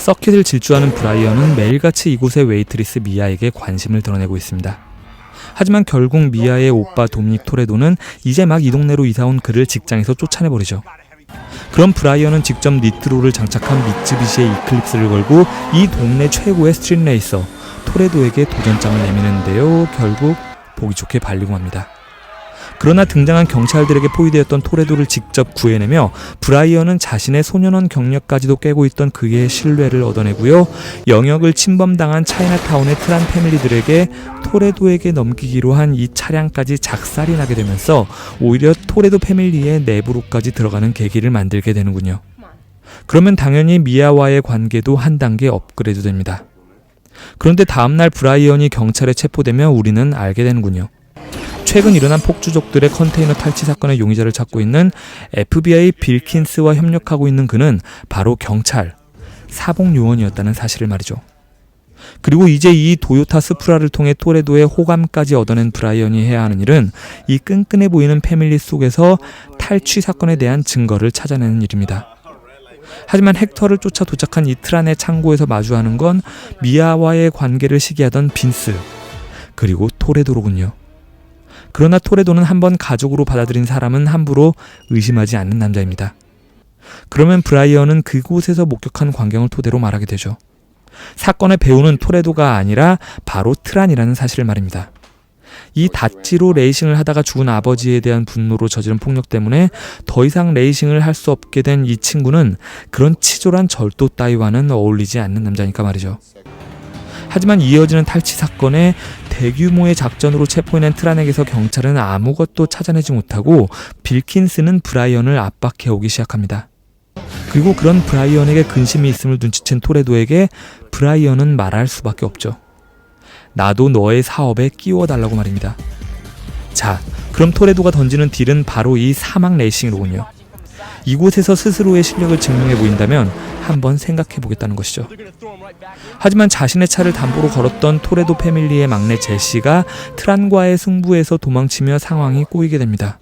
서킷을 질주하는 브라이언은 매일같이 이곳의 웨이트리스 미아에게 관심을 드러내고 있습니다. 하지만 결국 미아의 오빠 도미닉 토레도는 이제 막 이 동네로 이사온 그를 직장에서 쫓아내버리죠. 그럼 브라이언은 직접 니트로를 장착한 미쯔비시의 이클립스를 걸고 이 동네 최고의 스트릿 레이서 토레도에게 도전장을 내미는데요. 결국 보기 좋게 발리고 맙니다. 그러나 등장한 경찰들에게 포위되었던 토레도를 직접 구해내며 브라이언은 자신의 소년원 경력까지도 깨고 있던 그의 신뢰를 얻어내고요. 영역을 침범당한 차이나타운의 트란 패밀리들에게 토레도에게 넘기기로 한 이 차량까지 작살이 나게 되면서 오히려 토레도 패밀리의 내부로까지 들어가는 계기를 만들게 되는군요. 그러면 당연히 미아와의 관계도 한 단계 업그레이드 됩니다. 그런데 다음날 브라이언이 경찰에 체포되며 우리는 알게 되는군요. 최근 일어난 폭주족들의 컨테이너 탈취 사건의 용의자를 찾고 있는 FBI 빌킨스와 협력하고 있는 그는 바로 경찰, 사복요원이었다는 사실을 말이죠. 그리고 이제 이 도요타 스프라를 통해 토레도의 호감까지 얻어낸 브라이언이 해야 하는 일은 이 끈끈해 보이는 패밀리 속에서 탈취 사건에 대한 증거를 찾아내는 일입니다. 하지만 헥터를 쫓아 도착한 이 트란의 창고에서 마주하는 건 미아와의 관계를 시기하던 빈스, 그리고 토레도로군요. 그러나 토레도는 한번 가족으로 받아들인 사람은 함부로 의심하지 않는 남자입니다. 그러면 브라이언은 그곳에서 목격한 광경을 토대로 말하게 되죠. 사건의 배우는 토레도가 아니라 바로 트란이라는 사실을 말입니다. 이 다찌로 레이싱을 하다가 죽은 아버지에 대한 분노로 저지른 폭력 때문에 더 이상 레이싱을 할 수 없게 된 이 친구는 그런 치졸한 절도 따위와는 어울리지 않는 남자니까 말이죠. 하지만 이어지는 탈취 사건에 대규모의 작전으로 체포해낸 트란에게서 경찰은 아무것도 찾아내지 못하고 빌킨스는 브라이언을 압박해오기 시작합니다. 그리고 그런 브라이언에게 근심이 있음을 눈치챈 토레도에게 브라이언은 말할 수밖에 없죠. 나도 너의 사업에 끼워달라고 말입니다. 자, 그럼 토레도가 던지는 딜은 바로 이 사막 레이싱이로군요. 이곳에서 스스로의 실력을 증명해 보인다면 한번 생각해 보겠다는 것이죠. 하지만 자신의 차를 담보로 걸었던 토레도 패밀리의 막내 제시가 트란과의 승부에서 도망치며 상황이 꼬이게 됩니다.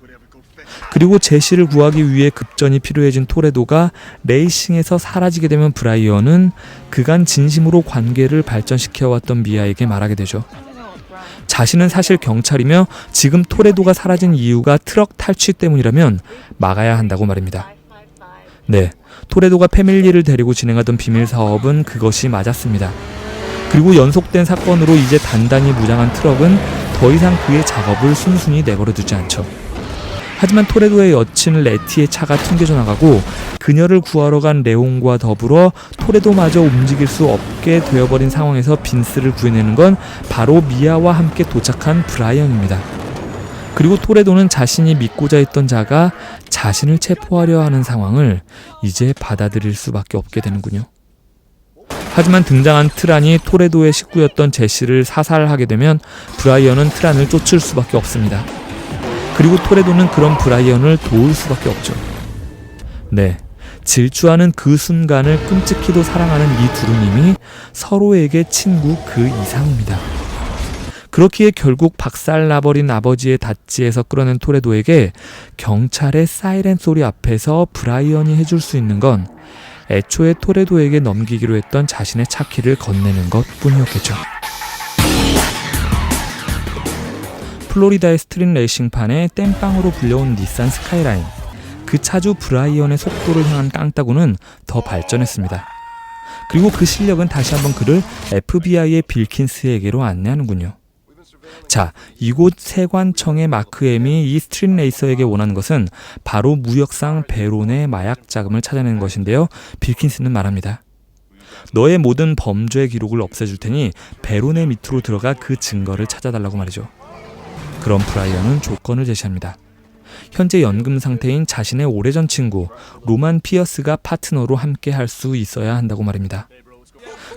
그리고 제시를 구하기 위해 급전이 필요해진 토레도가 레이싱에서 사라지게 되면 브라이언은 그간 진심으로 관계를 발전시켜왔던 미아에게 말하게 되죠. 자신은 사실 경찰이며 지금 토레도가 사라진 이유가 트럭 탈취 때문이라면 막아야 한다고 말입니다. 네, 토레도가 패밀리를 데리고 진행하던 비밀 사업은 그것이 맞았습니다. 그리고 연속된 사건으로 이제 단단히 무장한 트럭은 더 이상 그의 작업을 순순히 내버려두지 않죠. 하지만 토레도의 여친 레티의 차가 튕겨져 나가고 그녀를 구하러 간 레온과 더불어 토레도마저 움직일 수 없게 되어버린 상황에서 빈스를 구해내는 건 바로 미아와 함께 도착한 브라이언입니다. 그리고 토레도는 자신이 믿고자 했던 자가 자신을 체포하려 하는 상황을 이제 받아들일 수밖에 없게 되는군요. 하지만 등장한 트란이 토레도의 식구였던 제시를 사살하게 되면 브라이언은 트란을 쫓을 수밖에 없습니다. 그리고 토레도는 그런 브라이언을 도울 수밖에 없죠. 네, 질주하는 그 순간을 끔찍히도 사랑하는 이 둘은 이미 서로에게 친구 그 이상입니다. 그렇기에 결국 박살나버린 아버지의 다찌에서 끌어낸 토레도에게 경찰의 사이렌 소리 앞에서 브라이언이 해줄 수 있는 건 애초에 토레도에게 넘기기로 했던 자신의 차 키를 건네는 것 뿐이었겠죠. 플로리다의 스트릿 레이싱판에 땜빵으로 불려온 닛산 스카이라인, 그 차주 브라이언의 속도를 향한 깡따구는 더 발전했습니다. 그리고 그 실력은 다시 한번 그를 FBI의 빌킨스에게로 안내하는군요. 자, 이곳 세관청의 마크 M이 이 스트릿 레이서에게 원하는 것은 바로 무역상 베론의 마약 자금을 찾아내는 것인데요. 빌킨스는 말합니다. 너의 모든 범죄 기록을 없애줄 테니 베론의 밑으로 들어가 그 증거를 찾아달라고 말이죠. 그럼 브라이언은 조건을 제시합니다. 현재 연금 상태인 자신의 오래전 친구 로만 피어스가 파트너로 함께 할 수 있어야 한다고 말입니다.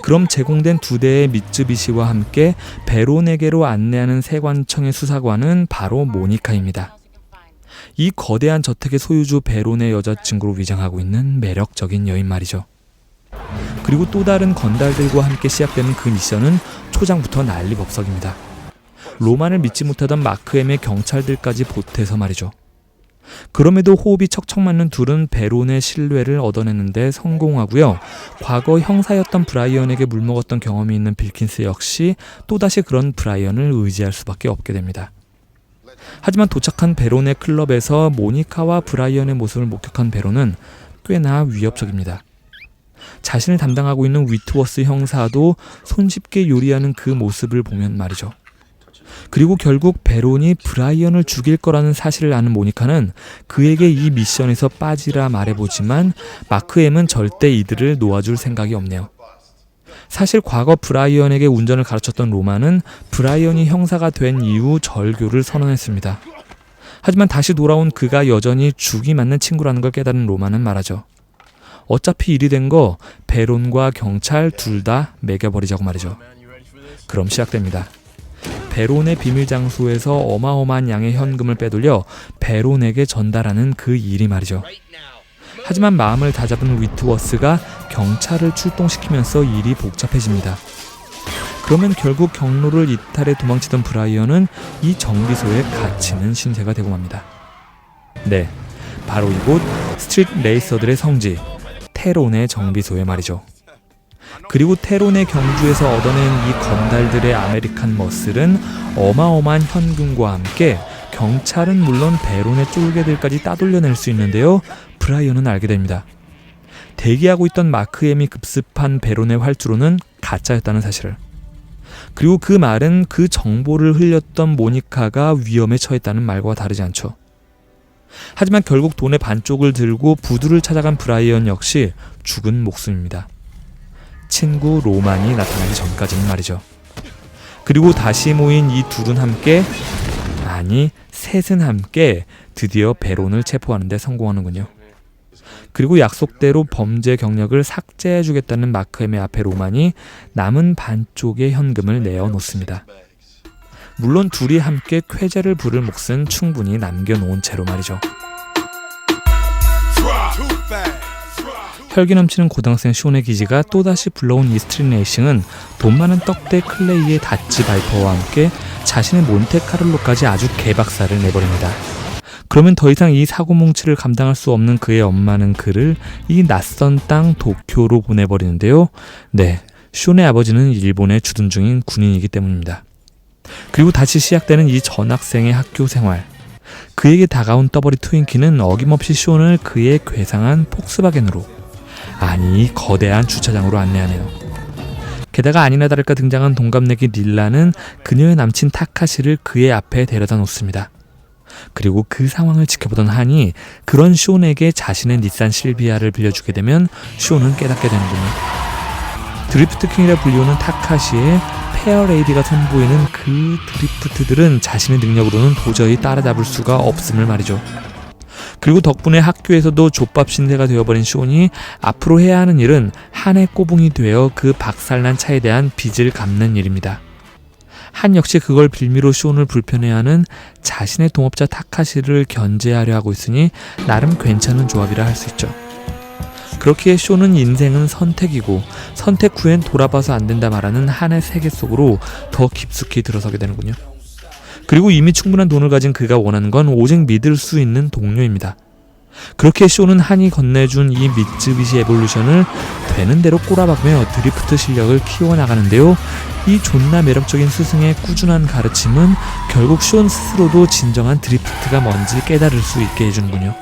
그럼 제공된 2대의 미쯔비시와 함께 베론에게로 안내하는 세관청의 수사관은 바로 모니카입니다. 이 거대한 저택의 소유주 베론의 여자친구로 위장하고 있는 매력적인 여인 말이죠. 그리고 또 다른 건달들과 함께 시작되는 그 미션은 초장부터 난리법석입니다. 로만을 믿지 못하던 마크 M의 경찰들까지 보태서 말이죠. 그럼에도 호흡이 척척 맞는 둘은 베론의 신뢰를 얻어내는데 성공하고요. 과거 형사였던 브라이언에게 물먹었던 경험이 있는 빌킨스 역시 또다시 그런 브라이언을 의지할 수밖에 없게 됩니다. 하지만 도착한 베론의 클럽에서 모니카와 브라이언의 모습을 목격한 베론은 꽤나 위협적입니다. 자신을 담당하고 있는 위트워스 형사도 손쉽게 요리하는 그 모습을 보면 말이죠. 그리고 결국 베론이 브라이언을 죽일 거라는 사실을 아는 모니카는 그에게 이 미션에서 빠지라 말해보지만 마크 M은 절대 이들을 놓아줄 생각이 없네요. 사실 과거 브라이언에게 운전을 가르쳤던 로만은 브라이언이 형사가 된 이후 절교를 선언했습니다. 하지만 다시 돌아온 그가 여전히 죽이 맞는 친구라는 걸 깨달은 로만은 말하죠. 어차피 일이 된 거 베론과 경찰 둘 다 매겨버리자고 말이죠. 그럼 시작됩니다. 베론의 비밀 장소에서 어마어마한 양의 현금을 빼돌려 베론에게 전달하는 그 일이 말이죠. 하지만 마음을 다잡은 위트워스가 경찰을 출동시키면서 일이 복잡해집니다. 그러면 결국 경로를 이탈해 도망치던 브라이언은 이 정비소에 갇히는 신세가 되고 맙니다. 네, 바로 이곳 스트릿 레이서들의 성지 테론의 정비소에 말이죠. 그리고 테론의 경주에서 얻어낸 이 건달들의 아메리칸 머슬은 어마어마한 현금과 함께 경찰은 물론 베론의 쫄개들까지 따돌려낼 수 있는데요. 브라이언은 알게 됩니다. 대기하고 있던 마크 M이 급습한 베론의 활주로는 가짜였다는 사실을. 그리고 그 말은 그 정보를 흘렸던 모니카가 위험에 처했다는 말과 다르지 않죠. 하지만 결국 돈의 반쪽을 들고 부두를 찾아간 브라이언 역시 죽은 목숨입니다. 친구 로만이 나타나기 전까지는 말이죠. 그리고 다시 모인 이 둘은 함께, 아니 셋은 함께 드디어 베론을 체포하는 데 성공하는군요. 그리고 약속대로 범죄 경력을 삭제해주겠다는 마크 M의 앞에 로만이 남은 반쪽의 현금을 내어놓습니다. 물론 둘이 함께 쾌재를 부를 몫은 충분히 남겨놓은 채로 말이죠. 혈기 넘치는 고등학생 쇼의 기지가 또다시 불러온 이 스트릿 레이싱은 돈 많은 떡대 클레이의 다치 바이퍼와 함께 자신의 몬테카를로까지 아주 개박살을 내버립니다. 그러면 더 이상 이 사고뭉치를 감당할 수 없는 그의 엄마는 그를 이 낯선 땅 도쿄로 보내버리는데요. 네, 쇼의 아버지는 일본에 주둔 중인 군인이기 때문입니다. 그리고 다시 시작되는 이 전학생의 학교 생활. 그에게 다가온 떠버리 트윈키는 어김없이 쇼를 그의 괴상한 폭스바겐으로, 아니 거대한 주차장으로 안내하네요. 게다가 아니나 다를까 등장한 동갑내기 릴라는 그녀의 남친 타카시를 그의 앞에 데려다 놓습니다. 그리고 그 상황을 지켜보던 한이 그런 쇼에게 자신의 닛산 실비아를 빌려주게 되면 쇼는 깨닫게 되는군요. 드리프트 킹이라 불리우는 타카시의 페어레이디가 선보이는 그 드리프트들은 자신의 능력으로는 도저히 따라잡을 수가 없음을 말이죠. 그리고 덕분에 학교에서도 족밥 신세가 되어버린 쇼니 앞으로 해야 하는 일은 한의 꼬붕이 되어 그 박살난 차에 대한 빚을 갚는 일입니다. 한 역시 그걸 빌미로 쇼를 불편해하는 자신의 동업자 타카시를 견제하려 하고 있으니 나름 괜찮은 조합이라 할 수 있죠. 그렇기에 쇼는 인생은 선택이고 선택 후엔 돌아봐서 안 된다 말하는 한의 세계 속으로 더 깊숙이 들어서게 되는군요. 그리고 이미 충분한 돈을 가진 그가 원하는 건 오직 믿을 수 있는 동료입니다. 그렇게 쇼는 한이 건네준 이 미쯔비시 에볼루션을 되는 대로 꼬라박으며 드리프트 실력을 키워나가는데요. 이 존나 매력적인 스승의 꾸준한 가르침은 결국 쇼 스스로도 진정한 드리프트가 뭔지 깨달을 수 있게 해주는군요.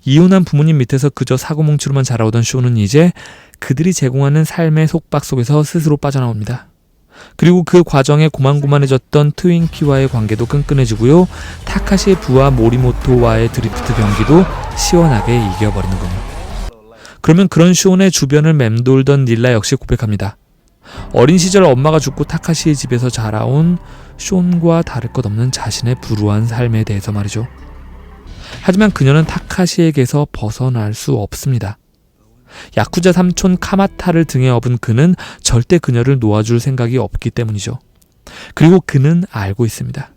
이혼한 부모님 밑에서 그저 사고뭉치로만 자라오던 쇼는 이제 그들이 제공하는 삶의 속박 속에서 스스로 빠져나옵니다. 그리고 그 과정에 고만고만해졌던 트윈키와의 관계도 끈끈해지고요. 타카시의 부하 모리모토와의 드리프트 경기도 시원하게 이겨버리는군요. 그러면 그런 쇼의 주변을 맴돌던 닐라 역시 고백합니다. 어린 시절 엄마가 죽고 타카시의 집에서 자라온 쇼과 다를 것 없는 자신의 불우한 삶에 대해서 말이죠. 하지만 그녀는 타카시에게서 벗어날 수 없습니다. 야쿠자 삼촌 카마타를 등에 업은 그는 절대 그녀를 놓아줄 생각이 없기 때문이죠. 그리고 그는 알고 있습니다.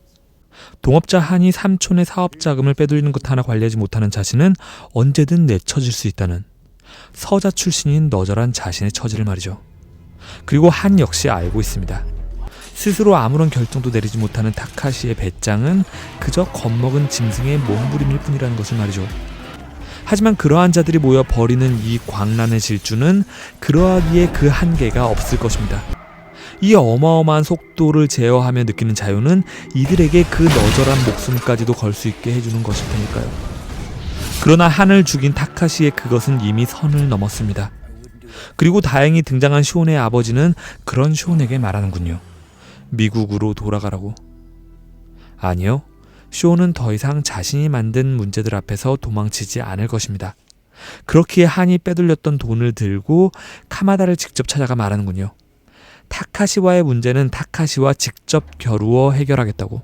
동업자 한이 삼촌의 사업 자금을 빼돌리는 것 하나 관리하지 못하는 자신은 언제든 내쳐질 수 있다는 서자 출신인 너절한 자신의 처지를 말이죠. 그리고 한 역시 알고 있습니다. 스스로 아무런 결정도 내리지 못하는 타카시의 배짱은 그저 겁먹은 짐승의 몸부림일 뿐이라는 것을 말이죠. 하지만 그러한 자들이 모여 벌이는 이 광란의 질주는 그러하기에 그 한계가 없을 것입니다. 이 어마어마한 속도를 제어하며 느끼는 자유는 이들에게 그 너절한 목숨까지도 걸 수 있게 해주는 것일 테니까요. 그러나 한을 죽인 타카시의 그것은 이미 선을 넘었습니다. 그리고 다행히 등장한 쇼온의 아버지는 그런 쇼온에게 말하는군요. 미국으로 돌아가라고. 아니요. 쇼온은 더 이상 자신이 만든 문제들 앞에서 도망치지 않을 것입니다. 그렇기에 한이 빼돌렸던 돈을 들고 카마다를 직접 찾아가 말하는군요. 타카시와의 문제는 타카시와 직접 겨루어 해결하겠다고.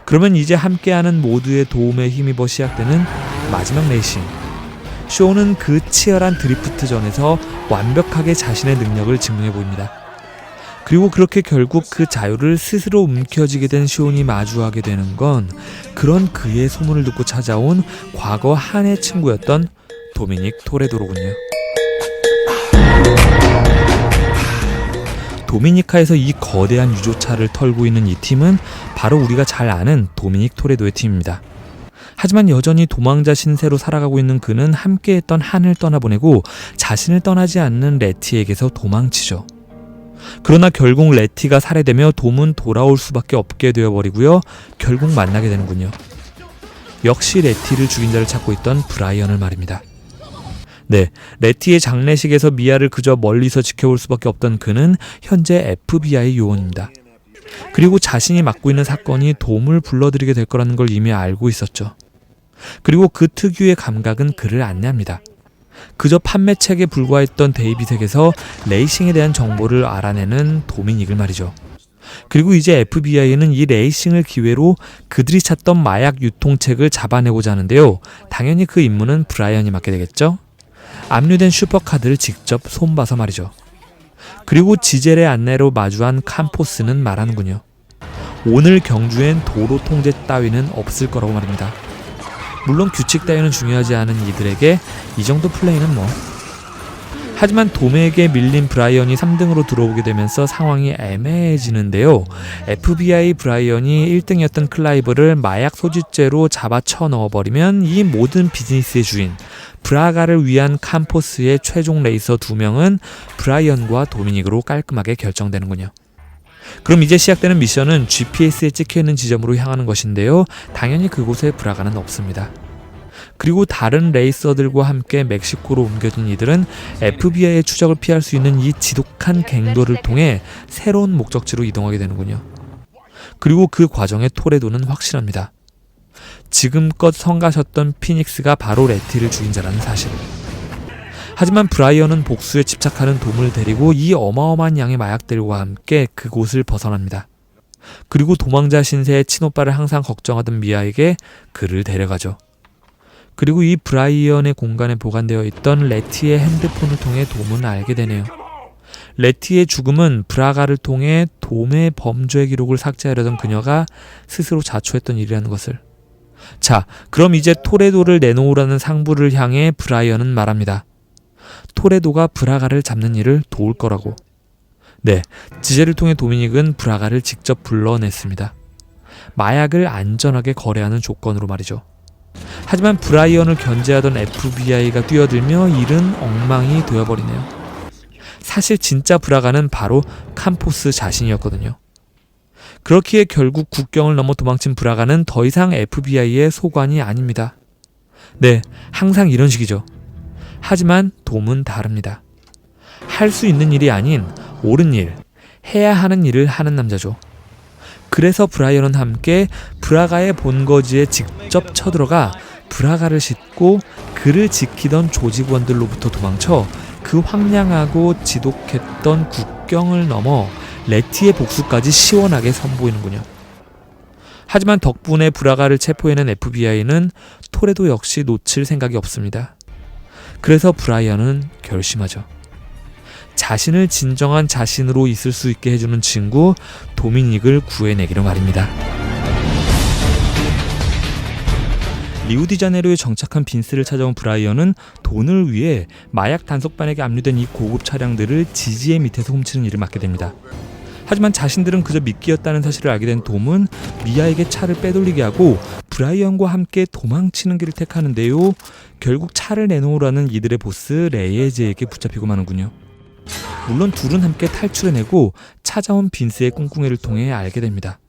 그러면 이제 함께하는 모두의 도움에 힘입어 시작되는 마지막 레이싱. 쇼는 그 치열한 드리프트전에서 완벽하게 자신의 능력을 증명해 보입니다. 그리고 그렇게 결국 그 자유를 스스로 움켜쥐게 된 쇼온이 마주하게 되는 건 그런 그의 소문을 듣고 찾아온 과거 한의 친구였던 도미닉 토레도로군요. 도미니카에서 이 거대한 유조차를 털고 있는 이 팀은 바로 우리가 잘 아는 도미닉 토레도의 팀입니다. 하지만 여전히 도망자 신세로 살아가고 있는 그는 함께했던 한을 떠나보내고 자신을 떠나지 않는 레티에게서 도망치죠. 그러나 결국 레티가 살해되며 돔은 돌아올 수밖에 없게 되어버리고요. 결국 만나게 되는군요. 역시 레티를 죽인 자를 찾고 있던 브라이언을 말입니다. 네, 레티의 장례식에서 미아를 그저 멀리서 지켜볼 수밖에 없던 그는 현재 FBI 요원입니다. 그리고 자신이 맡고 있는 사건이 돔을 불러들이게 될 거라는 걸 이미 알고 있었죠. 그리고 그 특유의 감각은 그를 안내합니다. 그저 판매책에 불과했던 데이빗에게서 레이싱에 대한 정보를 알아내는 도미닉을 말이죠. 그리고 이제 FBI는 이 레이싱을 기회로 그들이 찾던 마약 유통책을 잡아내고자 하는데요. 당연히 그 임무는 브라이언이 맡게 되겠죠. 압류된 슈퍼카드를 직접 손봐서 말이죠. 그리고 지젤의 안내로 마주한 캄포스는 말하는군요. 오늘 경주엔 도로 통제 따위는 없을 거라고 말입니다. 물론 규칙 따위는 중요하지 않은 이들에게 이 정도 플레이는 뭐. 하지만 돔에게 밀린 브라이언이 3등으로 들어오게 되면서 상황이 애매해지는데요. FBI 브라이언이 1등이었던 클라이브를 마약 소지죄로 잡아쳐 넣어버리면 이 모든 비즈니스의 주인 브라가를 위한 캄포스의 최종 레이서 2명은 브라이언과 도미닉으로 깔끔하게 결정되는군요. 그럼 이제 시작되는 미션은 GPS에 찍혀있는 지점으로 향하는 것인데요. 당연히 그곳에 브라가는 없습니다. 그리고 다른 레이서들과 함께 멕시코로 옮겨진 이들은 FBI의 추적을 피할 수 있는 이 지독한 갱도를 통해 새로운 목적지로 이동하게 되는군요. 그리고 그 과정에 토레도는 확실합니다. 지금껏 성가셨던 피닉스가 바로 레티를 죽인 자라는 사실을. 하지만 브라이언은 복수에 집착하는 돔을 데리고 이 어마어마한 양의 마약들과 함께 그곳을 벗어납니다. 그리고 도망자 신세의 친오빠를 항상 걱정하던 미아에게 그를 데려가죠. 그리고 이 브라이언의 공간에 보관되어 있던 레티의 핸드폰을 통해 돔은 알게 되네요. 레티의 죽음은 브라가를 통해 돔의 범죄 기록을 삭제하려던 그녀가 스스로 자초했던 일이라는 것을. 자, 그럼 이제 토레도를 내놓으라는 상부를 향해 브라이언은 말합니다. 토레도가 브라가를 잡는 일을 도울 거라고. 네, 지젤을 통해 도미닉은 브라가를 직접 불러냈습니다. 마약을 안전하게 거래하는 조건으로 말이죠. 하지만 브라이언을 견제하던 FBI가 뛰어들며 일은 엉망이 되어버리네요. 사실 진짜 브라가는 바로 캄포스 자신이었거든요. 그렇기에 결국 국경을 넘어 도망친 브라가는 더 이상 FBI의 소관이 아닙니다. 네, 항상 이런 식이죠. 하지만 돔은 다릅니다. 할 수 있는 일이 아닌 옳은 일, 해야 하는 일을 하는 남자죠. 그래서 브라이언은 함께 브라가의 본거지에 직접 쳐들어가 브라가를 싣고 그를 지키던 조직원들로부터 도망쳐 그 황량하고 지독했던 국경을 넘어 레티의 복수까지 시원하게 선보이는군요. 하지만 덕분에 브라가를 체포해낸 FBI는 토레도 역시 놓칠 생각이 없습니다. 그래서 브라이언은 결심하죠. 자신을 진정한 자신으로 있을 수 있게 해주는 친구 도미닉을 구해내기로 말입니다. 리우디자네이루에 정착한 빈스를 찾아온 브라이언은 돈을 위해 마약 단속반에게 압류된 이 고급 차량들을 지지의 밑에서 훔치는 일을 맡게 됩니다. 하지만 자신들은 그저 미끼였다는 사실을 알게 된 돔은 미아에게 차를 빼돌리게 하고 브라이언과 함께 도망치는 길을 택하는데요. 결국 차를 내놓으라는 이들의 보스 레이에즈에게 붙잡히고 마는군요. 물론 둘은 함께 탈출해내고 찾아온 빈스의 꿍꿍이를 통해 알게 됩니다.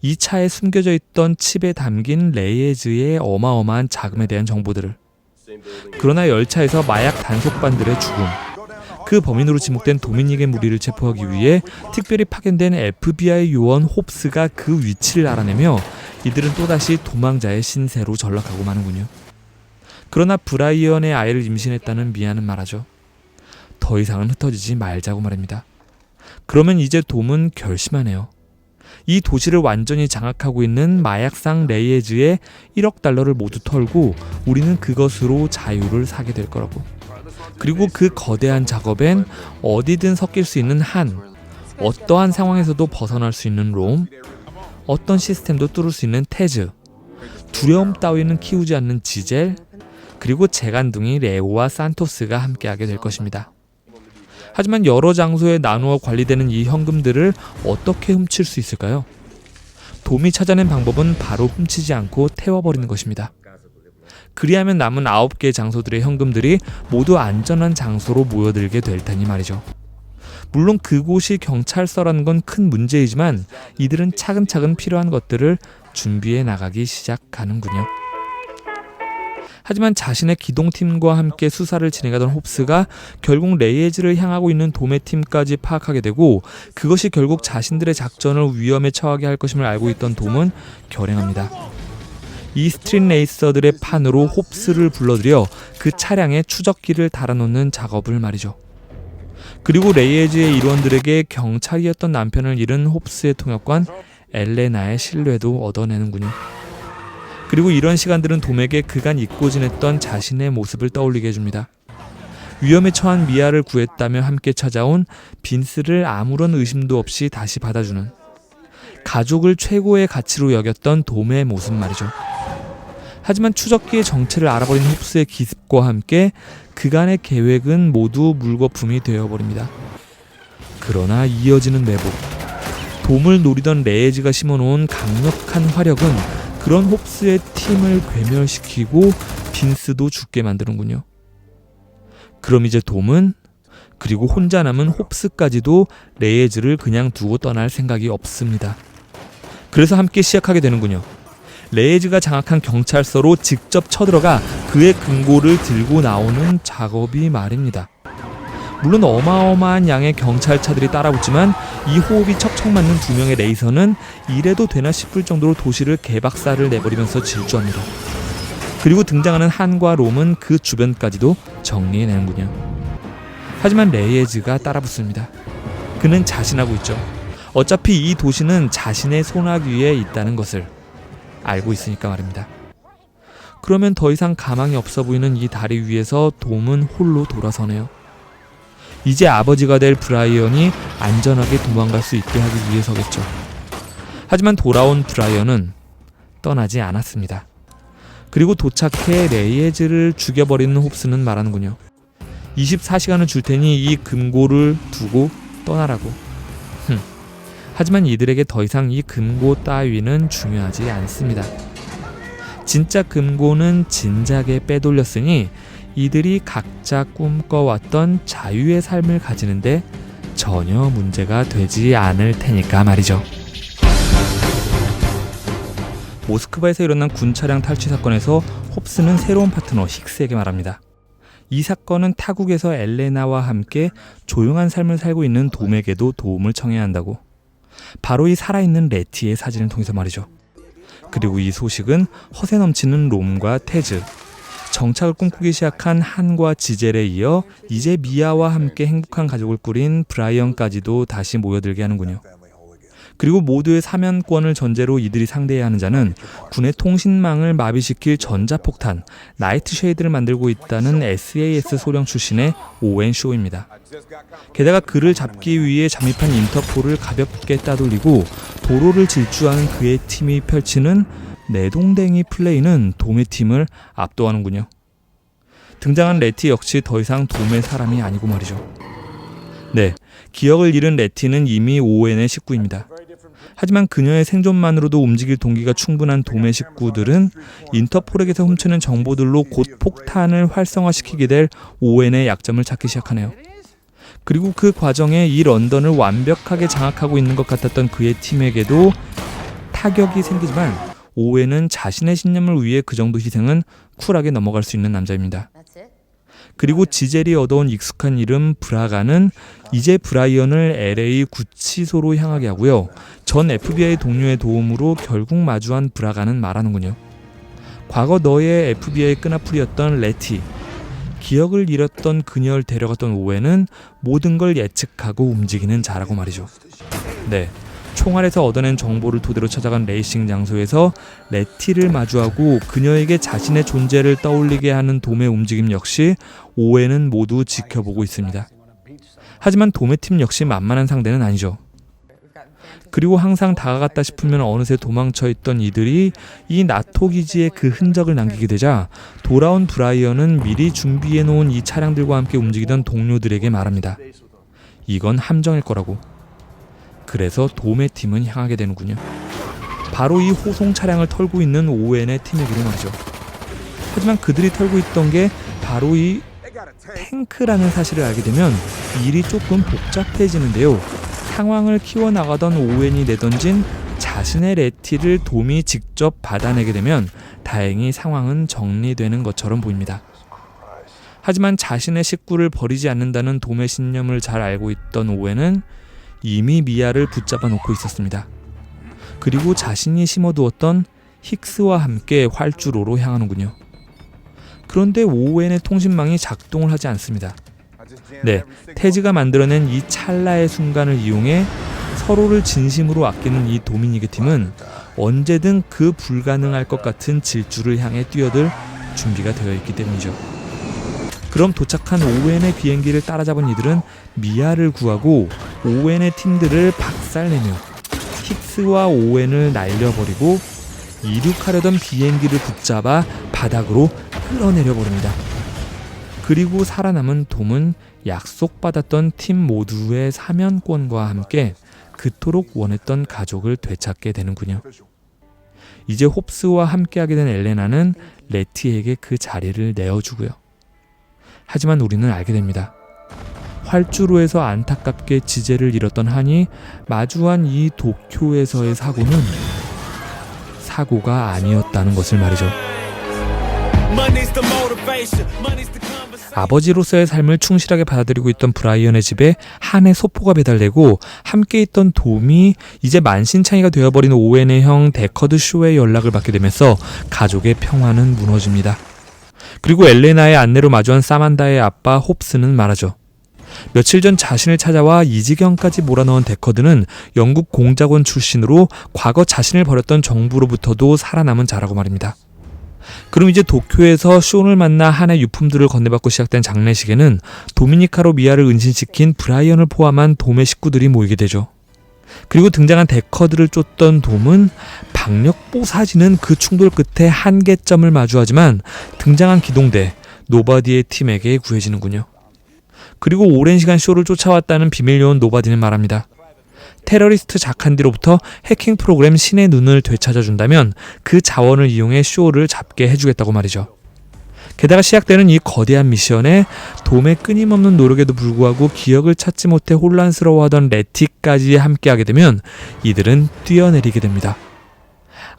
이 차에 숨겨져 있던 칩에 담긴 레이에즈의 어마어마한 자금에 대한 정보들을. 그러나 열차에서 마약 단속반들의 죽음, 그 범인으로 지목된 도미닉의 무리를 체포하기 위해 특별히 파견된 FBI 요원 홉스가 그 위치를 알아내며 이들은 또다시 도망자의 신세로 전락하고 마는군요. 그러나 브라이언의 아이를 임신했다는 미아는 말하죠. 더 이상은 흩어지지 말자고 말합니다. 그러면 이제 돔은 결심하네요. 이 도시를 완전히 장악하고 있는 마약상 레이에즈의 1억 달러를 모두 털고 우리는 그것으로 자유를 사게 될 거라고. 그리고 그 거대한 작업엔 어디든 섞일 수 있는 어떠한 상황에서도 벗어날 수 있는 롬, 어떤 시스템도 뚫을 수 있는 테즈, 두려움 따위는 키우지 않는 지젤, 그리고 재간둥이 레오와 산토스가 함께하게 될 것입니다. 하지만 여러 장소에 나누어 관리되는 이 현금들을 어떻게 훔칠 수 있을까요? 돔이 찾아낸 방법은 바로 훔치지 않고 태워버리는 것입니다. 그리하면 남은 9개의 장소들의 현금들이 모두 안전한 장소로 모여들게 될 테니 말이죠. 물론 그곳이 경찰서라는 건 큰 문제이지만 이들은 차근차근 필요한 것들을 준비해 나가기 시작하는군요. 하지만 자신의 기동팀과 함께 수사를 진행하던 홉스가 결국 레이에즈를 향하고 있는 돔의 팀까지 파악하게 되고 그것이 결국 자신들의 작전을 위험에 처하게 할 것임을 알고 있던 돔은 결행합니다. 이 스트릿 레이서들의 판으로 홉스를 불러들여 그 차량에 추적기를 달아놓는 작업을 말이죠. 그리고 레이에즈의 일원들에게 경찰이었던 남편을 잃은 홉스의 통역관 엘레나의 신뢰도 얻어내는군요. 그리고 이런 시간들은 돔에게 그간 잊고 지냈던 자신의 모습을 떠올리게 해줍니다. 위험에 처한 미아를 구했다며 함께 찾아온 빈스를 아무런 의심도 없이 다시 받아주는, 가족을 최고의 가치로 여겼던 돔의 모습 말이죠. 하지만 추적기의 정체를 알아버린 홉스의 기습과 함께 그간의 계획은 모두 물거품이 되어버립니다. 그러나 이어지는 매복, 돔을 노리던 레이에즈가 심어놓은 강력한 화력은 그런 홉스의 팀을 괴멸시키고 빈스도 죽게 만드는군요. 그럼 이제 돔은, 그리고 혼자 남은 홉스까지도 레이에즈를 그냥 두고 떠날 생각이 없습니다. 그래서 함께 시작하게 되는군요. 레이에즈가 장악한 경찰서로 직접 쳐들어가 그의 금고를 들고 나오는 작업이 말입니다. 물론 어마어마한 양의 경찰차들이 따라붙지만 이 호흡이 척척 맞는 두 명의 레이서는 이래도 되나 싶을 정도로 도시를 개박살을 내버리면서 질주합니다. 그리고 등장하는 한과 롬은 그 주변까지도 정리해내는군요. 하지만 레이에즈가 따라붙습니다. 그는 자신하고 있죠. 어차피 이 도시는 자신의 손아귀 위에 있다는 것을 알고 있으니까 말입니다. 그러면 더 이상 가망이 없어 보이는 이 다리 위에서 돔은 홀로 돌아서네요. 이제 아버지가 될 브라이언이 안전하게 도망갈 수 있게 하기 위해서겠죠. 하지만 돌아온 브라이언은 떠나지 않았습니다. 그리고 도착해 레이에즈를 죽여버리는 홉스는 말하는군요. 24시간을 줄 테니 이 금고를 두고 떠나라고. 하지만 이들에게 더 이상 이 금고 따위는 중요하지 않습니다. 진짜 금고는 진작에 빼돌렸으니 이들이 각자 꿈꿔왔던 자유의 삶을 가지는데 전혀 문제가 되지 않을 테니까 말이죠. 모스크바에서 일어난 군 차량 탈취 사건에서 홉스는 새로운 파트너 힉스에게 말합니다. 이 사건은 타국에서 엘레나와 함께 조용한 삶을 살고 있는 돔에게도 도움을 청해야 한다고. 바로 이 살아있는 레티의 사진을 통해서 말이죠. 그리고 이 소식은 허세 넘치는 롬과 테즈, 정착을 꿈꾸기 시작한 한과 지젤에 이어 이제 미아와 함께 행복한 가족을 꾸린 브라이언까지도 다시 모여들게 하는군요. 그리고 모두의 사면권을 전제로 이들이 상대해야 하는 자는 군의 통신망을 마비시킬 전자폭탄 나이트쉐이드를 만들고 있다는 SAS 소령 출신의 오웬 쇼입니다. 게다가 그를 잡기 위해 잠입한 인터폴을 가볍게 따돌리고 도로를 질주하는 그의 팀이 펼치는 내동댕이 플레이는 돔의 팀을 압도하는군요. 등장한 레티 역시 더 이상 돔의 사람이 아니고 말이죠. 네, 기억을 잃은 레티는 이미 오웬의 식구입니다. 하지만 그녀의 생존만으로도 움직일 동기가 충분한 돔의 식구들은 인터폴에게서 훔쳐낸 정보들로 곧 폭탄을 활성화시키게 될 오웬의 약점을 찾기 시작하네요. 그리고 그 과정에 이 런던을 완벽하게 장악하고 있는 것 같았던 그의 팀에게도 타격이 생기지만 오웬은 자신의 신념을 위해 그 정도 희생은 쿨하게 넘어갈 수 있는 남자입니다. 그리고 지젤이 얻어온 익숙한 이름 브라가는 이제 브라이언을 LA 구치소로 향하게 하고요. 전 FBI 동료의 도움으로 결국 마주한 브라가는 말하는군요. 과거 너의 FBI 끈앞풀이였던 레티, 기억을 잃었던 그녀를 데려갔던 오웬은 모든 걸 예측하고 움직이는 자라고 말이죠. 네, 총알에서 얻어낸 정보를 토대로 찾아간 레이싱 장소에서 레티를 마주하고 그녀에게 자신의 존재를 떠올리게 하는 돔의 움직임 역시 오웬은 모두 지켜보고 있습니다. 하지만 돔의 팀 역시 만만한 상대는 아니죠. 그리고 항상 다가갔다 싶으면 어느새 도망쳐 있던 이들이 이 나토 기지에 그 흔적을 남기게 되자 돌아온 브라이언은 미리 준비해 놓은 이 차량들과 함께 움직이던 동료들에게 말합니다. 이건 함정일 거라고. 그래서 돔의 팀은 향하게 되는군요. 바로 이 호송 차량을 털고 있는 오웬의 팀에게로 말이죠. 하지만 그들이 털고 있던 게 바로 이 탱크라는 사실을 알게 되면 일이 조금 복잡해지는데요. 상황을 키워나가던 오웬이 내던진 자신의 레티를 돔이 직접 받아내게 되면 다행히 상황은 정리되는 것처럼 보입니다. 하지만 자신의 식구를 버리지 않는다는 돔의 신념을 잘 알고 있던 오웬은 이미 미아를 붙잡아 놓고 있었습니다. 그리고 자신이 심어두었던 힉스와 함께 활주로로 향하는군요. 그런데 오웬의 통신망이 작동을 하지 않습니다. 네, 테즈가 만들어낸 이 찰나의 순간을 이용해 서로를 진심으로 아끼는 이 도미닉의 팀은 언제든 그 불가능할 것 같은 질주를 향해 뛰어들 준비가 되어 있기 때문이죠. 그럼 도착한 오웬의 비행기를 따라잡은 이들은 미아를 구하고 오웬의 팀들을 박살내며 힉스와 오웬을 날려버리고 이륙하려던 비행기를 붙잡아 바닥으로 흘러내려버립니다. 그리고 살아남은 돔은 약속받았던 팀 모두의 사면권과 함께 그토록 원했던 가족을 되찾게 되는군요. 이제 홉스와 함께하게 된 엘레나는 레티에게 그 자리를 내어주고요. 하지만 우리는 알게 됩니다. 활주로에서 안타깝게 지젤을 잃었던 한이 마주한 이 도쿄에서의 사고는 사고가 아니었다는 것을 말이죠. 아버지로서의 삶을 충실하게 받아들이고 있던 브라이언의 집에 한의 소포가 배달되고 함께 있던 돔이 이제 만신창이가 되어버린 오웬의 형 데커드 쇼의 연락을 받게 되면서 가족의 평화는 무너집니다. 그리고 엘레나의 안내로 마주한 사만다의 아빠 홉스는 말하죠. 며칠 전 자신을 찾아와 이 지경까지 몰아넣은 데커드는 영국 공작원 출신으로 과거 자신을 버렸던 정부로부터도 살아남은 자라고 말입니다. 그럼 이제 도쿄에서 쇼를 만나 한의 유품들을 건네받고 시작된 장례식에는 도미니카로 미아를 은신시킨 브라이언을 포함한 돔의 식구들이 모이게 되죠. 그리고 등장한 데커드를 쫓던 돔은 박력 뽀사지는 그 충돌 끝에 한계점을 마주하지만 등장한 기동대 노바디의 팀에게 구해지는군요. 그리고 오랜 시간 쇼를 쫓아왔다는 비밀 요원 노바디는 말합니다. 테러리스트 자칸디로부터 해킹 프로그램 신의 눈을 되찾아준다면 그 자원을 이용해 쇼를 잡게 해주겠다고 말이죠. 게다가 시작되는 이 거대한 미션에 돔의 끊임없는 노력에도 불구하고 기억을 찾지 못해 혼란스러워하던 레티까지 함께하게 되면 이들은 뛰어내리게 됩니다.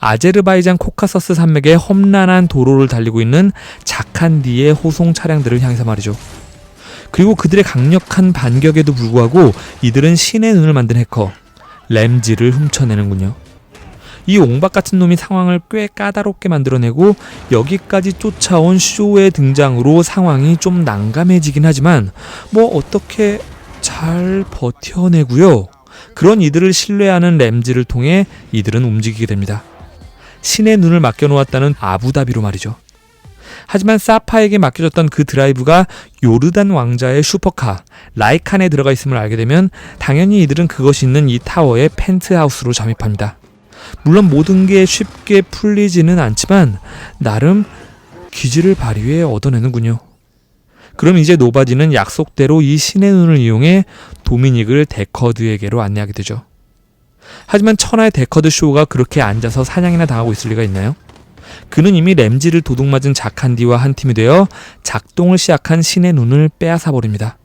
아제르바이잔 코카서스 산맥의 험난한 도로를 달리고 있는 자칸디의 호송 차량들을 향해서 말이죠. 그리고 그들의 강력한 반격에도 불구하고 이들은 신의 눈을 만든 해커 램지를 훔쳐내는군요. 이 옹박 같은 놈이 상황을 꽤 까다롭게 만들어내고 여기까지 쫓아온 쇼의 등장으로 상황이 좀 난감해지긴 하지만 뭐 어떻게 잘 버텨내고요. 그런 이들을 신뢰하는 램지를 통해 이들은 움직이게 됩니다. 신의 눈을 맡겨놓았다는 아부다비로 말이죠. 하지만 사파에게 맡겨졌던 그 드라이브가 요르단 왕자의 슈퍼카 라이칸에 들어가 있음을 알게 되면 당연히 이들은 그것이 있는 이 타워의 펜트하우스로 잠입합니다. 물론 모든 게 쉽게 풀리지는 않지만 나름 기지를 발휘해 얻어내는군요. 그럼 이제 노바디는 약속대로 이 신의 눈을 이용해 도미닉을 데커드에게로 안내하게 되죠. 하지만 천하의 데커드 쇼가 그렇게 앉아서 사냥이나 당하고 있을 리가 있나요? 그는 이미 램지를 도둑맞은 자칸디와 한 팀이 되어 작동을 시작한 신의 눈을 빼앗아버립니다.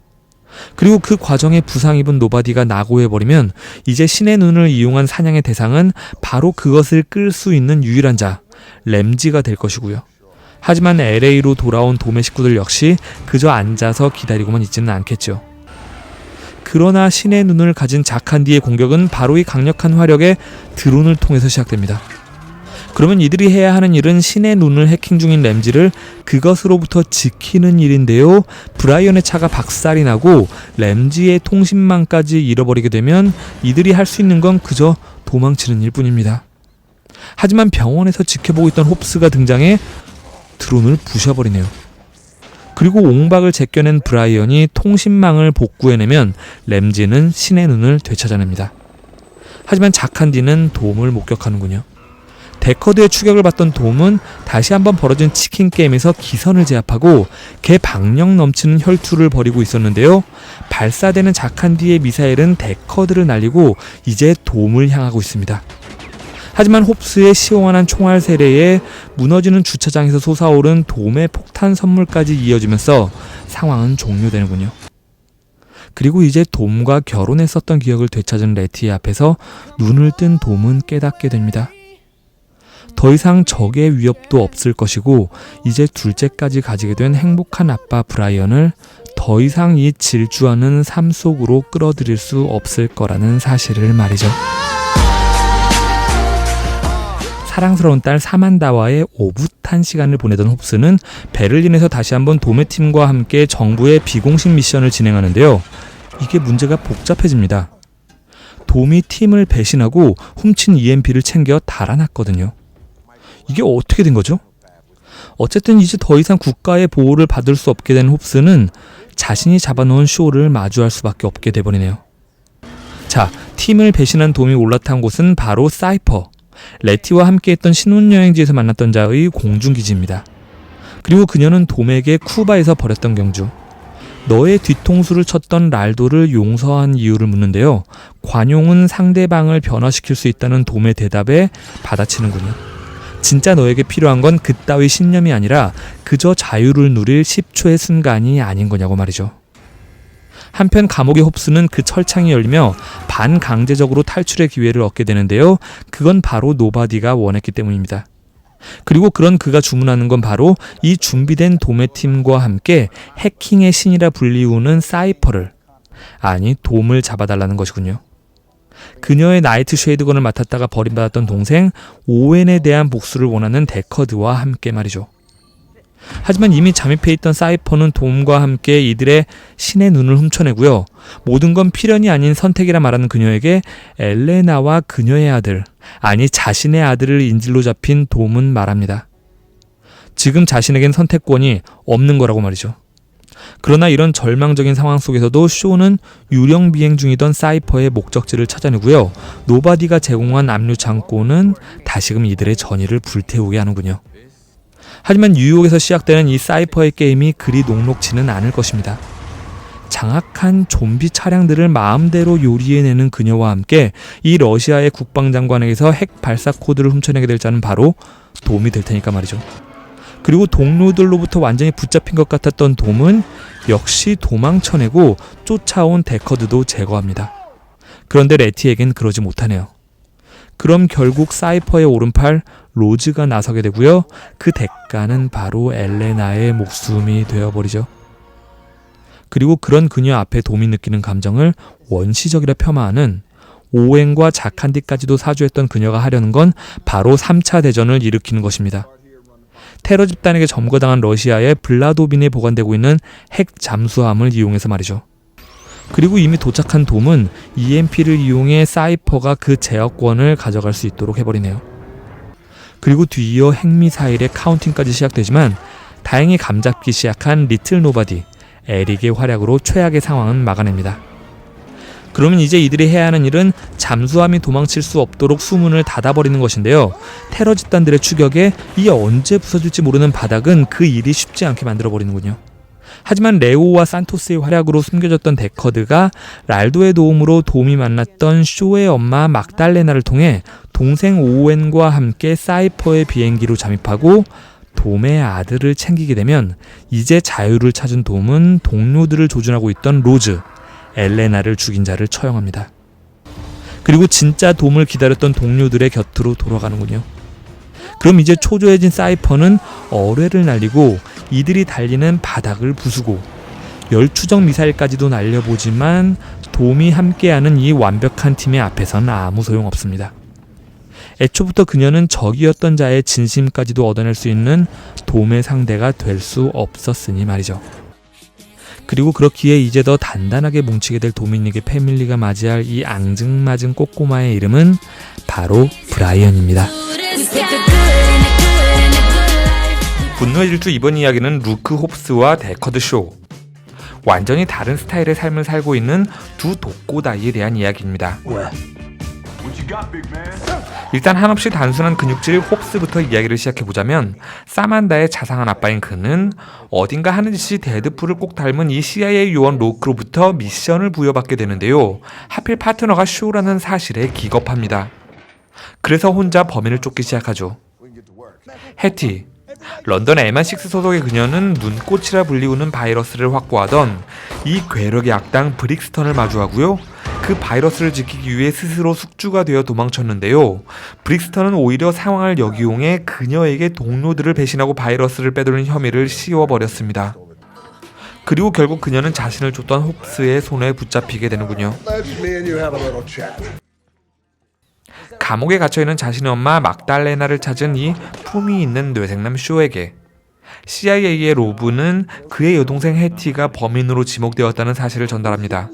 그리고 그 과정에 부상 입은 노바디가 낙오해버리면 이제 신의 눈을 이용한 사냥의 대상은 바로 그것을 끌 수 있는 유일한 자, 램지가 될 것이고요. 하지만 LA로 돌아온 도매 식구들 역시 그저 앉아서 기다리고만 있지는 않겠죠. 그러나 신의 눈을 가진 자칸디의 공격은 바로 이 강력한 화력의 드론을 통해서 시작됩니다. 그러면 이들이 해야 하는 일은 신의 눈을 해킹 중인 램지를 그것으로부터 지키는 일인데요. 브라이언의 차가 박살이 나고 램지의 통신망까지 잃어버리게 되면 이들이 할 수 있는 건 그저 도망치는 일뿐입니다. 하지만 병원에서 지켜보고 있던 홉스가 등장해 드론을 부셔버리네요. 그리고 옹박을 제껴낸 브라이언이 통신망을 복구해내면 램지는 신의 눈을 되찾아냅니다. 하지만 자칸디는 돔을 목격하는군요. 데커드의 추격을 받던 돔은 다시 한번 벌어진 치킨 게임에서 기선을 제압하고 개박력 넘치는 혈투를 벌이고 있었는데요. 발사되는 자칸디의 미사일은 데커드를 날리고 이제 돔을 향하고 있습니다. 하지만 홉스의 시원한 총알 세례에 무너지는 주차장에서 솟아오른 돔의 폭탄 선물까지 이어지면서 상황은 종료되는군요. 그리고 이제 돔과 결혼했었던 기억을 되찾은 레티의 앞에서 눈을 뜬 돔은 깨닫게 됩니다. 더 이상 적의 위협도 없을 것이고 이제 둘째까지 가지게 된 행복한 아빠 브라이언을 더 이상 이 질주하는 삶 속으로 끌어들일 수 없을 거라는 사실을 말이죠. 사랑스러운 딸 사만다와의 오붓한 시간을 보내던 홉스는 베를린에서 다시 한번 도매 팀과 함께 정부의 비공식 미션을 진행하는데요. 이게 문제가 복잡해집니다. 돔이 팀을 배신하고 훔친 EMP를 챙겨 달아났거든요. 이게 어떻게 된 거죠? 어쨌든 이제 더 이상 국가의 보호를 받을 수 없게 된 홉스는 자신이 잡아놓은 쇼를 마주할 수밖에 없게 돼버리네요. 자, 팀을 배신한 돔이 올라탄 곳은 바로 사이퍼. 레티와 함께했던 신혼여행지에서 만났던 자의 공중기지입니다. 그리고 그녀는 돔에게 쿠바에서 벌였던 경주, 너의 뒤통수를 쳤던 랄도를 용서한 이유를 묻는데요. 관용은 상대방을 변화시킬 수 있다는 돔의 대답에 받아치는군요. 진짜 너에게 필요한 건 그따위 신념이 아니라 그저 자유를 누릴 10초의 순간이 아닌 거냐고 말이죠. 한편 감옥의 홉스는 그 철창이 열리며 반강제적으로 탈출의 기회를 얻게 되는데요. 그건 바로 노바디가 원했기 때문입니다. 그리고 그런 그가 주문하는 건 바로 이 준비된 도매팀과 함께 해킹의 신이라 불리우는 사이퍼를, 아니 돔을 잡아달라는 것이군요. 그녀의 나이트 쉐이드건을 맡았다가 버림받았던 동생 오웬에 대한 복수를 원하는 데커드와 함께 말이죠. 하지만 이미 잠입해 있던 사이퍼는 돔과 함께 이들의 신의 눈을 훔쳐내고요. 모든 건 필연이 아닌 선택이라 말하는 그녀에게 엘레나와 그녀의 아들, 아니 자신의 아들을 인질로 잡힌 돔은 말합니다. 지금 자신에겐 선택권이 없는 거라고 말이죠. 그러나 이런 절망적인 상황 속에서도 쇼는 유령 비행 중이던 사이퍼의 목적지를 찾아내고요. 노바디가 제공한 압류 창고는 다시금 이들의 전의를 불태우게 하는군요. 하지만 뉴욕에서 시작되는 이 사이퍼의 게임이 그리 녹록지는 않을 것입니다. 장악한 좀비 차량들을 마음대로 요리해내는 그녀와 함께 이 러시아의 국방장관에게서 핵 발사 코드를 훔쳐내게 될 자는 바로 돔이 될 테니까 말이죠. 그리고 동료들로부터 완전히 붙잡힌 것 같았던 돔은 역시 도망쳐내고 쫓아온 데커드도 제거합니다. 그런데 레티에겐 그러지 못하네요. 그럼 결국 사이퍼의 오른팔 로즈가 나서게 되고요. 그 대가는 바로 엘레나의 목숨이 되어버리죠. 그리고 그런 그녀 앞에 돔이 느끼는 감정을 원시적이라 폄하하는 오웬과 자칸디까지도 사주했던 그녀가 하려는 건 바로 3차 대전을 일으키는 것입니다. 테러 집단에게 점거당한 러시아의 블라도빈에 보관되고 있는 핵 잠수함을 이용해서 말이죠. 그리고 이미 도착한 돔은 EMP를 이용해 사이퍼가 그 제어권을 가져갈 수 있도록 해버리네요. 그리고 뒤이어 핵미사일의 카운팅까지 시작되지만 다행히 감잡기 시작한 리틀 노바디, 에릭의 활약으로 최악의 상황은 막아냅니다. 그러면 이제 이들이 해야 하는 일은 잠수함이 도망칠 수 없도록 수문을 닫아버리는 것인데요. 테러 집단들의 추격에 이 언제 부서질지 모르는 바닥은 그 일이 쉽지 않게 만들어버리는군요. 하지만 레오와 산토스의 활약으로 숨겨졌던 데커드가 랄도의 도움으로 돔이 만났던 쇼의 엄마 막달레나를 통해 동생 오웬과 함께 사이퍼의 비행기로 잠입하고 돔의 아들을 챙기게 되면 이제 자유를 찾은 돔은 동료들을 조준하고 있던 로즈, 엘레나를 죽인 자를 처형합니다. 그리고 진짜 돔을 기다렸던 동료들의 곁으로 돌아가는군요. 그럼 이제 초조해진 사이퍼는 어뢰를 날리고 이들이 달리는 바닥을 부수고 열추적 미사일까지도 날려보지만 돔이 함께하는 이 완벽한 팀의 앞에선 아무 소용없습니다. 애초부터 그녀는 적이었던 자의 진심까지도 얻어낼 수 있는 돔의 상대가 될 수 없었으니 말이죠. 그리고 그렇기에 이제 더 단단하게 뭉치게 될 도미닉의 패밀리가 맞이할 이 앙증맞은 꼬꼬마의 이름은 바로 브라이언입니다. 분노의 질주 이번 이야기는 루크 홉스와 데커드 쇼, 완전히 다른 스타일의 삶을 살고 있는 두 독고다이에 대한 이야기입니다. 일단 한없이 단순한 근육질 홉스부터 이야기를 시작해보자면, 사만다의 자상한 아빠인 그는 어딘가 하는 짓이 데드풀을 꼭 닮은 이 CIA 요원 로크로부터 미션을 부여받게 되는데요. 하필 파트너가 쇼라는 사실에 기겁합니다. 그래서 혼자 범인을 쫓기 시작하죠. 해티, 런던 MI6 소속의 그녀는 눈꽃이라 불리우는 바이러스를 확보하던 이 괴력의 악당 브릭스턴을 마주하고요. 그 바이러스를 지키기 위해 스스로 숙주가 되어 도망쳤는데요. 브릭스턴은 오히려 상황을 역이용해 그녀에게 동료들을 배신하고 바이러스를 빼돌린 혐의를 씌워버렸습니다. 그리고 결국 그녀는 자신을 쫓던 홉스의 손에 붙잡히게 되는군요. 감옥에 갇혀있는 자신의 엄마 막달레나를 찾은 이 품이 있는 뇌생남 쇼에게 CIA의 로브는 그의 여동생 해티가 범인으로 지목되었다는 사실을 전달합니다.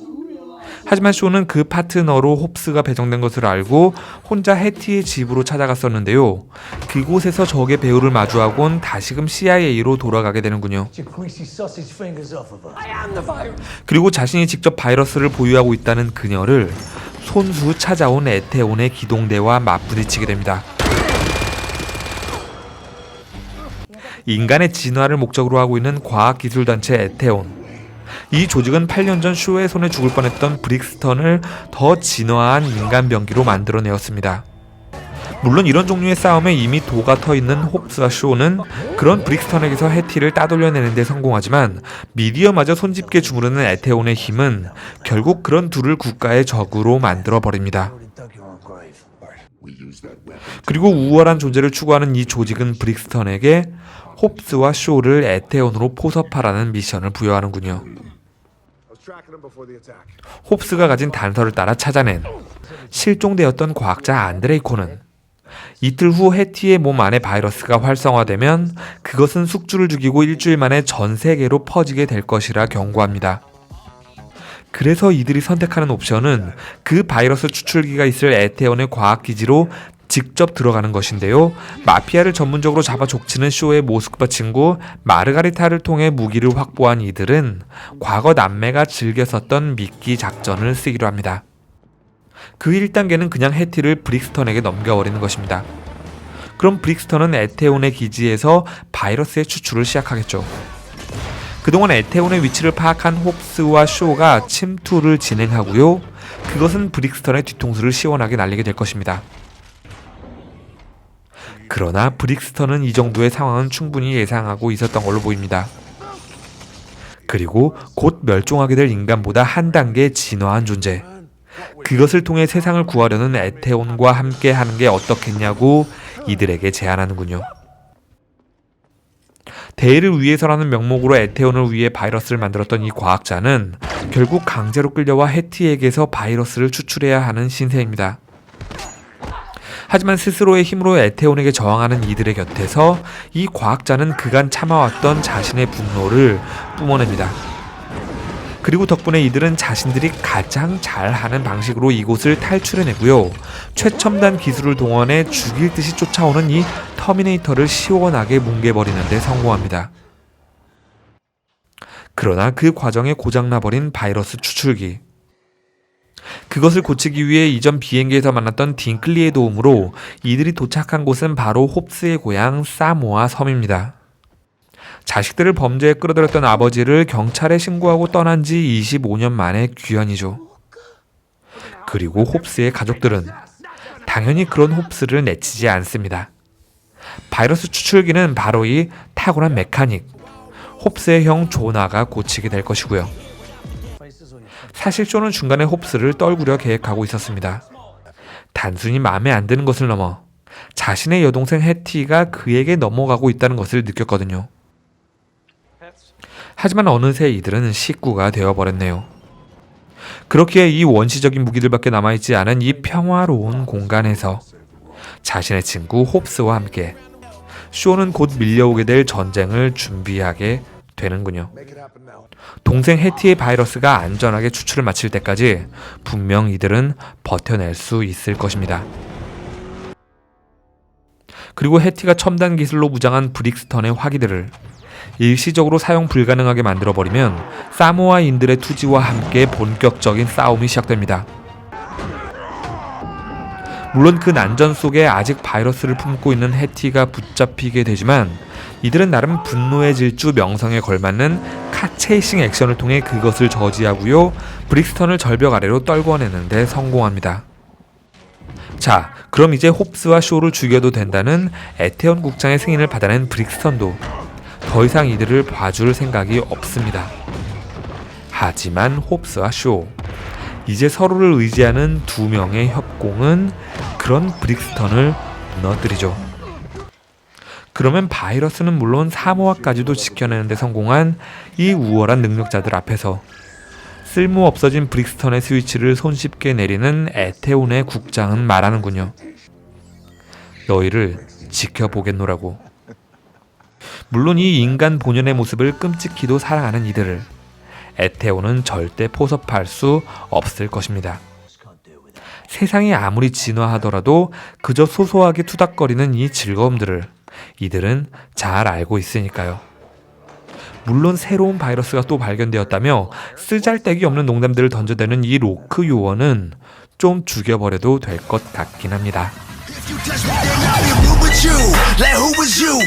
하지만 쇼는 그 파트너로 홉스가 배정된 것을 알고 혼자 해티의 집으로 찾아갔었는데요. 그곳에서 적의 배우를 마주하곤 다시금 CIA로 돌아가게 되는군요. 그리고 자신이 직접 바이러스를 보유하고 있다는 그녀를 손수 찾아온 에테온의 기동대와 맞부딪히게 됩니다. 인간의 진화를 목적으로 하고 있는 과학기술단체 에테온. 이 조직은 8년 전 쇼의 손에 죽을 뻔했던 브릭스턴을 더 진화한 인간 병기로 만들어내었습니다. 물론 이런 종류의 싸움에 이미 도가 터있는 홉스와 쇼는 그런 브릭스턴에게서 해티를 따돌려내는 데 성공하지만 미디어마저 손쉽게 주무르는 에테온의 힘은 결국 그런 둘을 국가의 적으로 만들어버립니다. 그리고 우월한 존재를 추구하는 이 조직은 브릭스턴에게 홉스와 쇼를 에테온으로 포섭하라는 미션을 부여하는군요. 홉스가 가진 단서를 따라 찾아낸 실종되었던 과학자 안드레이코는 이틀 후 해티의 몸 안에 바이러스가 활성화되면 그것은 숙주를 죽이고 일주일 만에 전 세계로 퍼지게 될 것이라 경고합니다. 그래서 이들이 선택하는 옵션은 그 바이러스 추출기가 있을 에테온의 과학기지로 직접 들어가는 것인데요. 마피아를 전문적으로 잡아 족치는 쇼의 모스크바 친구 마르가리타를 통해 무기를 확보한 이들은 과거 남매가 즐겨 썼던 미끼 작전을 쓰기로 합니다. 그 1단계는 그냥 해티를 브릭스턴에게 넘겨버리는 것입니다. 그럼 브릭스턴은 에테온의 기지에서 바이러스의 추출을 시작하겠죠. 그동안 에테온의 위치를 파악한 홉스와 쇼가 침투를 진행하고요. 그것은 브릭스턴의 뒤통수를 시원하게 날리게 될 것입니다. 그러나 브릭스턴은 이 정도의 상황은 충분히 예상하고 있었던 걸로 보입니다. 그리고 곧 멸종하게 될 인간보다 한 단계 진화한 존재, 그것을 통해 세상을 구하려는 에테온과 함께 하는 게 어떻겠냐고 이들에게 제안하는군요. 대의를 위해서라는 명목으로 에테온을 위해 바이러스를 만들었던 이 과학자는 결국 강제로 끌려와 해티에게서 바이러스를 추출해야 하는 신세입니다. 하지만 스스로의 힘으로 에테온에게 저항하는 이들의 곁에서 이 과학자는 그간 참아왔던 자신의 분노를 뿜어냅니다. 그리고 덕분에 이들은 자신들이 가장 잘하는 방식으로 이곳을 탈출해내고요. 최첨단 기술을 동원해 죽일 듯이 쫓아오는 이 터미네이터를 시원하게 뭉개버리는 데 성공합니다. 그러나 그 과정에 고장나버린 바이러스 추출기, 그것을 고치기 위해 이전 비행기에서 만났던 딩클리의 도움으로 이들이 도착한 곳은 바로 홉스의 고향 사모아 섬입니다. 자식들을 범죄에 끌어들였던 아버지를 경찰에 신고하고 떠난 지 25년 만에 귀환이죠. 그리고 홉스의 가족들은 당연히 그런 홉스를 내치지 않습니다. 바이러스 추출기는 바로 이 탁월한 메카닉, 홉스의 형 조나가 고치게 될 것이고요. 사실 쇼는 중간에 홉스를 떨구려 계획하고 있었습니다. 단순히 마음에 안 드는 것을 넘어 자신의 여동생 해티가 그에게 넘어가고 있다는 것을 느꼈거든요. 하지만 어느새 이들은 식구가 되어버렸네요. 그렇기에 이 원시적인 무기들밖에 남아있지 않은 이 평화로운 공간에서 자신의 친구 홉스와 함께 쇼는 곧 밀려오게 될 전쟁을 준비하게 되는군요. 동생 해티의 바이러스가 안전하게 추출을 마칠 때까지 분명 이들은 버텨낼 수 있을 것입니다. 그리고 해티가 첨단 기술로 무장한 브릭스턴의 화기들을 일시적으로 사용 불가능하게 만들어버리면 사모아인들의 투지와 함께 본격적인 싸움이 시작됩니다. 물론 그 난전 속에 아직 바이러스를 품고 있는 해티가 붙잡히게 되지만 이들은 나름 분노의 질주 명성에 걸맞는 카체이싱 액션을 통해 그것을 저지하고요. 브릭스턴을 절벽 아래로 떨궈내는데 성공합니다. 자, 그럼 이제 홉스와 쇼를 죽여도 된다는 에테온 국장의 승인을 받아낸 브릭스턴도 더 이상 이들을 봐줄 생각이 없습니다. 하지만 홉스와 쇼, 이제 서로를 의지하는 두 명의 협공은 그런 브릭스턴을 무너뜨리죠. 그러면 바이러스는 물론 사모아까지도 지켜내는 데 성공한 이 우월한 능력자들 앞에서 쓸모 없어진 브릭스턴의 스위치를 손쉽게 내리는 에테온의 국장은 말하는군요. 너희를 지켜보겠노라고. 물론 이 인간 본연의 모습을 끔찍히도 사랑하는 이들을 에테온은 절대 포섭할 수 없을 것입니다. 세상이 아무리 진화하더라도 그저 소소하게 투닥거리는 이 즐거움들을 이들은 잘 알고 있으니까요. 물론 새로운 바이러스가 또 발견되었다며 쓰잘데기 없는 농담들을 던져대는 이 로크 요원은 좀 죽여버려도 될 것 같긴 합니다. You touch me, then I'll be rude with you. Like who was you?